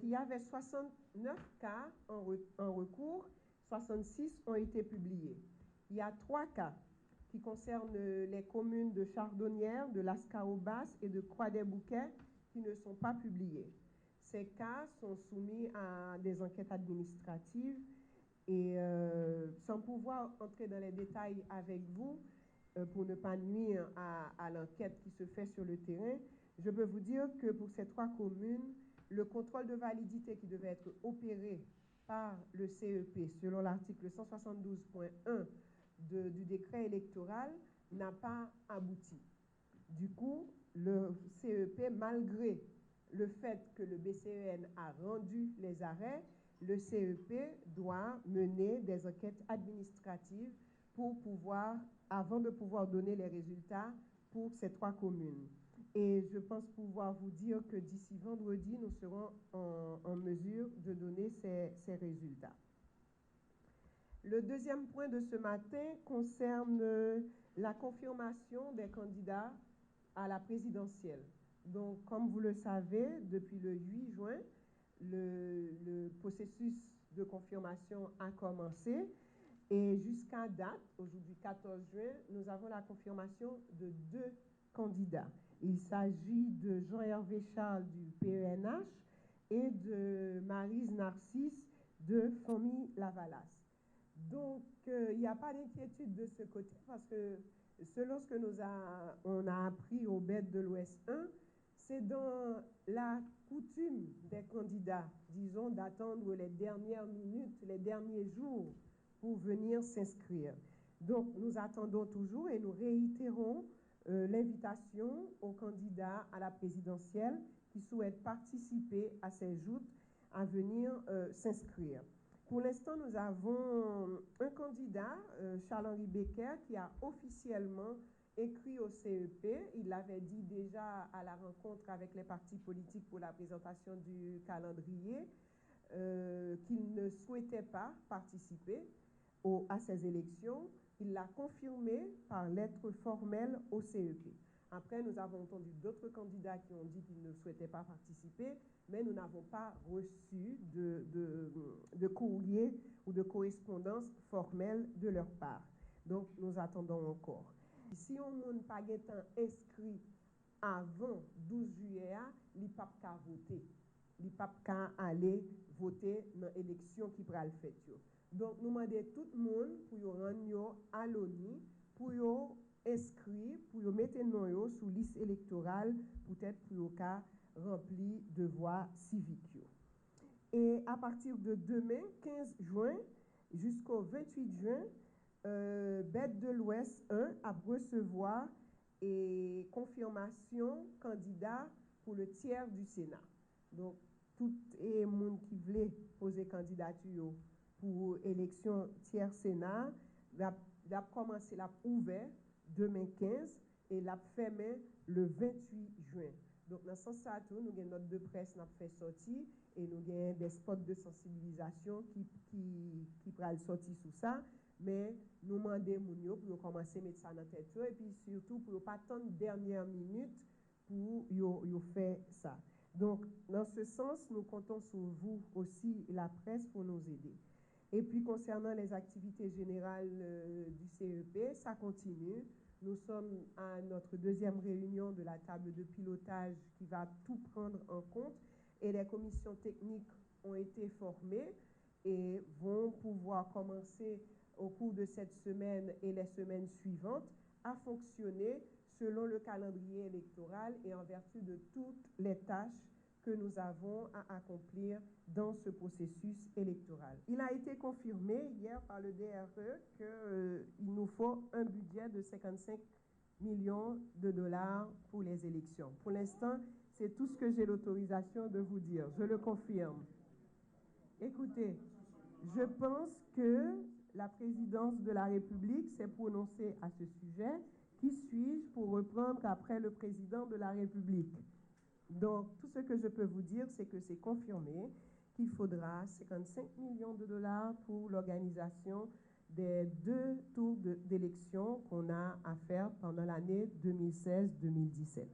il y avait 69 cas en recours, 66 ont été publiés. Il y a 3 cas qui concernent les communes de Chardonnières, de Lascaux-Basse et de Croix-des-Bouquets qui ne sont pas publiés. Ces cas sont soumis à des enquêtes administratives et sans pouvoir entrer dans les détails avec vous, pour ne pas nuire à l'enquête qui se fait sur le terrain, je peux vous dire que pour ces 3 communes, le contrôle de validité qui devait être opéré par le CEP selon l'article 172.1 du décret électoral n'a pas abouti. Du coup, le CEP, malgré le fait que le BCEN a rendu les arrêts, le CEP doit mener des enquêtes administratives pour pouvoir, avant de pouvoir donner les résultats pour ces 3 communes. Et je pense pouvoir vous dire que d'ici vendredi, nous serons en mesure de donner ces résultats. Le deuxième point de ce matin concerne la confirmation des candidats à la présidentielle. Donc, comme vous le savez, depuis le 8 juin, le processus de confirmation a commencé. Et jusqu'à date, aujourd'hui 14 juin, nous avons la confirmation de 2 candidats. Il s'agit de Jean-Hervé Charles du PENH et de Maryse Narcisse de Famille Lavalas. Donc, il n'y a pas d'inquiétude de ce côté parce que selon ce que on a appris au BED de l'Ouest 1, c'est dans la coutume des candidats, disons, d'attendre les dernières minutes, les derniers jours pour venir s'inscrire. Donc, nous attendons toujours et nous réitérons l'invitation aux candidats à la présidentielle qui souhaitent participer à ces joutes à venir s'inscrire. Pour l'instant, nous avons un candidat, Charles-Henri Becker, qui a officiellement écrit au CEP. Il l'avait dit déjà à la rencontre avec les partis politiques pour la présentation du calendrier, qu'il ne souhaitait pas participer à ces élections. Il l'a confirmé par lettre formelle au CEP. Après, nous avons entendu d'autres candidats qui ont dit qu'ils ne souhaitaient pas participer, mais nous n'avons pas reçu de courrier ou de correspondance formelle de leur part. Donc, nous attendons encore. Si on n'a pas été inscrit avant 12 juillet, il n'y a pas qu'à voter. Il n'y a pas qu'à aller voter dans l'élection qui va le faire. Donc, nous demandons tout le monde pour rendre à l'ONU, pour inscrire, pour mettre nos sur liste électorale, peut-être pour remplir devoirs civiques. Et à partir de demain, 15 juin, jusqu'au 28 juin, BED de l'Ouest 1 a recevoir et confirmation candidat pour le tiers du Sénat. Donc, tout le monde qui voulait poser candidature pour élection tiers Sénat, va commencer la ouvert demain 15 et la fermé le 28 juin. Donc, dans ce sens, nous avons notre de presse qui fait sortir et nous avons des spots de sensibilisation qui pourraient sortir sous ça. Mais nous demandons pour commencer à mettre ça dans la tête et puis surtout pour ne pas attendre dernière minute pour faire ça. Donc, dans ce sens, nous comptons sur vous aussi, la presse, pour nous aider. Et puis, concernant les activités générales du CEP, ça continue. Nous sommes à notre deuxième réunion de la table de pilotage qui va tout prendre en compte et les commissions techniques ont été formées et vont pouvoir commencer au cours de cette semaine et les semaines suivantes à fonctionner selon le calendrier électoral et en vertu de toutes les tâches que nous avons à accomplir dans ce processus électoral. Il a été confirmé hier par le DRE qu'il nous faut un budget de 55 millions de dollars pour les élections. Pour l'instant, c'est tout ce que j'ai l'autorisation de vous dire. Je le confirme. Écoutez, je pense que la présidence de la République s'est prononcée à ce sujet. Qui suis-je pour reprendre après le président de la République? Donc, tout ce que je peux vous dire, c'est que c'est confirmé qu'il faudra 55 millions de dollars pour l'organisation des 2 tours d'élection qu'on a à faire pendant l'année 2016-2017.